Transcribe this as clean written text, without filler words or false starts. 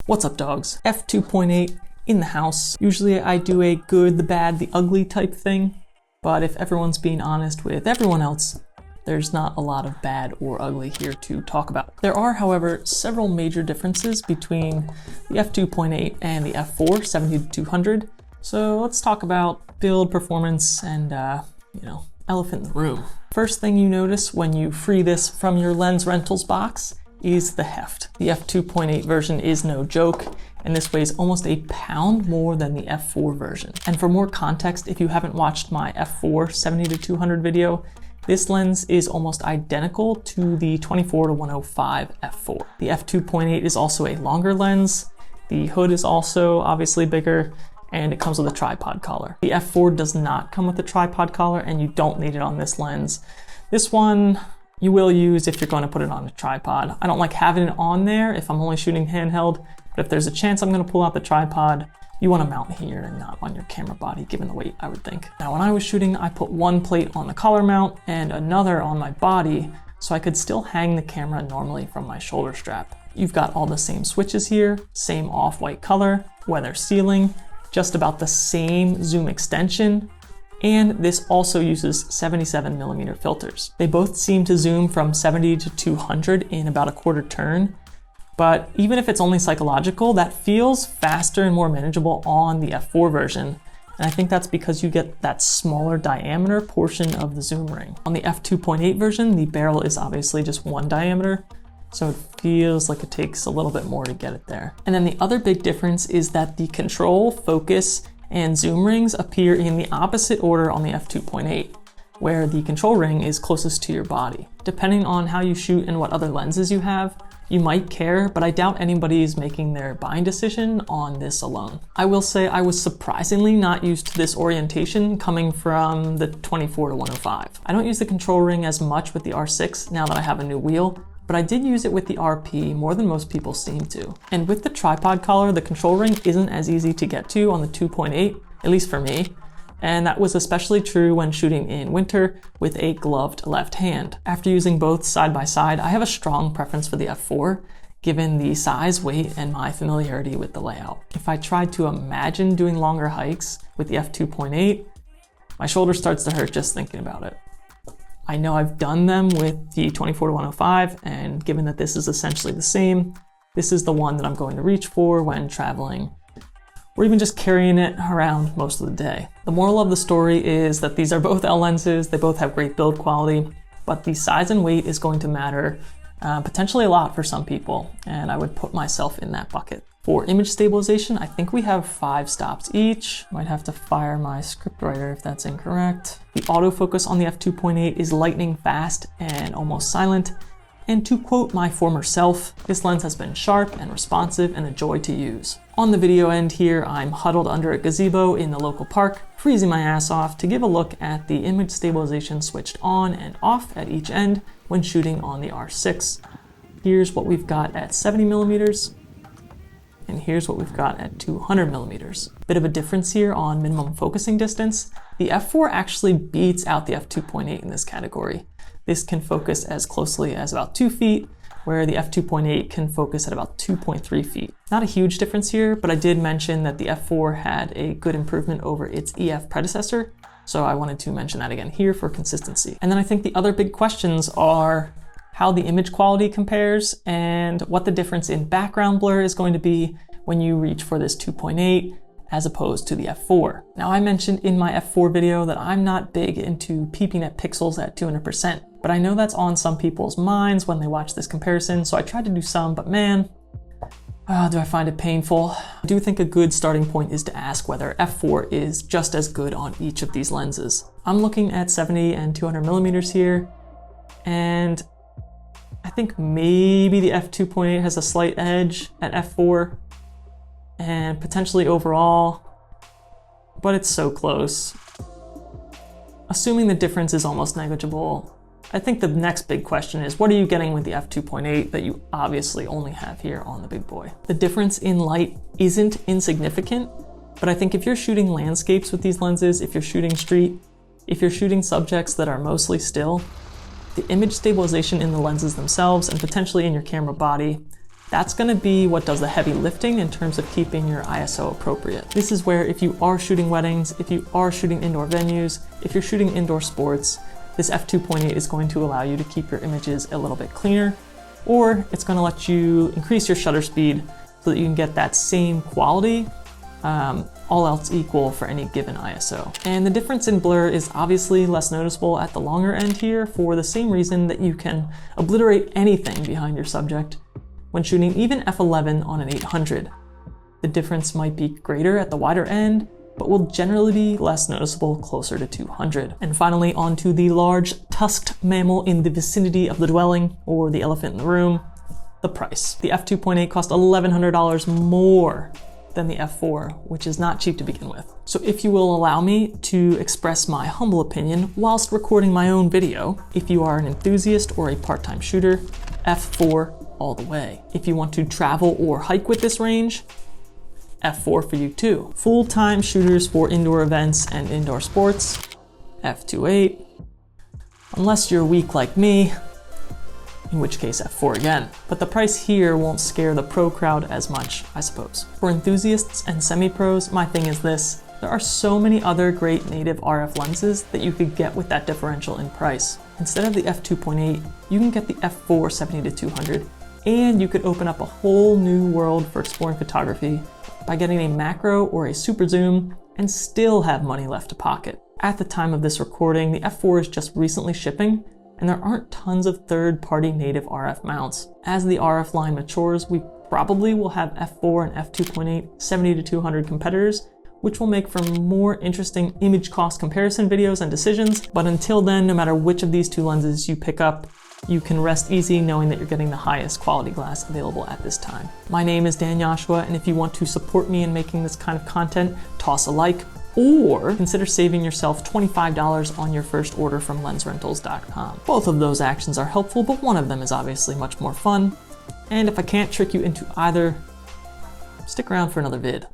What's up, dogs? F2.8 in the house. Usually I do a good, the bad, the ugly type thing, but if everyone's being honest with everyone else, there's not a lot of bad or ugly here to talk about. There are, however, several major differences between the F2.8 and the F4 70-200. So let's talk about build, performance, and elephant in the room. First thing you notice when you free this from your lens rentals box is the heft. The F2.8 version is no joke, and this weighs almost a pound more than the F4 version. And for more context, if you haven't watched my F4 70-200 video, this lens is almost identical to the 24-105 F4. The F2.8 is also a longer lens. The hood is also obviously bigger, and it comes with a tripod collar. The F4 does not come with a tripod collar, and you don't need it on this lens. This one you will use if you're going to put it on a tripod. I don't like having it on there if I'm only shooting handheld, but if there's a chance I'm going to pull out the tripod, you want to mount here and not on your camera body, given the weight, I would think. Now, when I was shooting, I put one plate on the collar mount and another on my body, so I could still hang the camera normally from my shoulder strap. You've got all the same switches here, same off-white color, weather sealing, just about the same zoom extension, and this also uses 77mm filters. They both seem to zoom from 70 to 200 in about a quarter turn, but even if it's only psychological, that feels faster and more manageable on the F4 version. And I think that's because you get that smaller diameter portion of the zoom ring. On the F2.8 version, the barrel is obviously just one diameter, so it feels like it takes a little bit more to get it there. And then the other big difference is that the control, focus, and zoom rings appear in the opposite order on the F2.8, where the control ring is closest to your body. Depending on how you shoot and what other lenses you have, you might care, but I doubt anybody is making their buying decision on this alone. I will say I was surprisingly not used to this orientation coming from the 24-105. I don't use the control ring as much with the R6 now that I have a new wheel, but I did use it with the RP more than most people seem to. And with the tripod collar, the control ring isn't as easy to get to on the 2.8, at least for me. And that was especially true when shooting in winter with a gloved left hand. After using both side by side, I have a strong preference for the F4, given the size, weight, and my familiarity with the layout. If I tried to imagine doing longer hikes with the F2.8, my shoulder starts to hurt just thinking about it. I know I've done them with the 24-105, and given that this is essentially the same, this is the one that I'm going to reach for when traveling, or even just carrying it around most of the day. The moral of the story is that these are both L lenses, they both have great build quality, but the size and weight is going to matter potentially a lot for some people, and I would put myself in that bucket. For image stabilization, I think we have 5 stops each. Might have to fire my scriptwriter if that's incorrect. The autofocus on the F2.8 is lightning fast and almost silent. And to quote my former self, this lens has been sharp and responsive and a joy to use. On the video end here, I'm huddled under a gazebo in the local park, freezing my ass off to give a look at the image stabilization switched on and off at each end when shooting on the R6. Here's what we've got at 70mm, and here's what we've got at 200mm. Bit of a difference here on minimum focusing distance. The F4 actually beats out the F2.8 in this category. This can focus as closely as about 2 feet, where the F2.8 can focus at about 2.3 feet. Not a huge difference here, but I did mention that the F4 had a good improvement over its EF predecessor, so I wanted to mention that again here for consistency. And then I think the other big questions are how the image quality compares and what the difference in background blur is going to be when you reach for this 2.8 as opposed to the F4. Now, I mentioned in my F4 video that I'm not big into peeping at pixels at 200%, but I know that's on some people's minds when they watch this comparison, so I tried to do some, but man, do I find it painful. I do think a good starting point is to ask whether F4 is just as good on each of these lenses. I'm looking at 70 and 200mm here, and I think maybe the F2.8 has a slight edge at F4, and potentially overall, but it's so close. Assuming the difference is almost negligible, I think the next big question is, what are you getting with the F2.8 that you obviously only have here on the big boy? The difference in light isn't insignificant, but I think if you're shooting landscapes with these lenses, if you're shooting street, if you're shooting subjects that are mostly still, the image stabilization in the lenses themselves and potentially in your camera body That's gonna be what does the heavy lifting in terms of keeping your ISO appropriate. This is where if you are shooting weddings, if you are shooting indoor venues, if you're shooting indoor sports, this f2.8 is going to allow you to keep your images a little bit cleaner, or it's gonna let you increase your shutter speed so that you can get that same quality, all else equal for any given ISO. And the difference in blur is obviously less noticeable at the longer end here for the same reason that you can obliterate anything behind your subject when shooting even f11 on an 800. The difference might be greater at the wider end, but will generally be less noticeable closer to 200. And finally, onto the large tusked mammal in the vicinity of the dwelling, or the elephant in the room, the price. The f2.8 cost $1,100 more than the F4, which is not cheap to begin with. So if you will allow me to express my humble opinion whilst recording my own video, if you are an enthusiast or a part-time shooter, F4 all the way. If you want to travel or hike with this range, F4 for you too. Full-time shooters for indoor events and indoor sports, F2.8. Unless you're weak like me, in which case F4 again. But the price here won't scare the pro crowd as much, I suppose. For enthusiasts and semi-pros, my thing is this: there are so many other great native RF lenses that you could get with that differential in price. Instead of the f2.8, you can get the F4 70-200, and you could open up a whole new world for exploring photography by getting a macro or a super zoom and still have money left to pocket. At the time of this recording, the F4 is just recently shipping, and there aren't tons of third-party native RF mounts. As the RF line matures, we probably will have F4 and f2.8 70-200 competitors, which will make for more interesting image cost comparison videos and decisions. But until then, no matter which of these two lenses you pick up, you can rest easy knowing that you're getting the highest quality glass available at this time. My name is Dan Joshua, and if you want to support me in making this kind of content, toss a like, or consider saving yourself $25 on your first order from lensrentals.com. Both of those actions are helpful, but one of them is obviously much more fun. And if I can't trick you into either, stick around for another vid.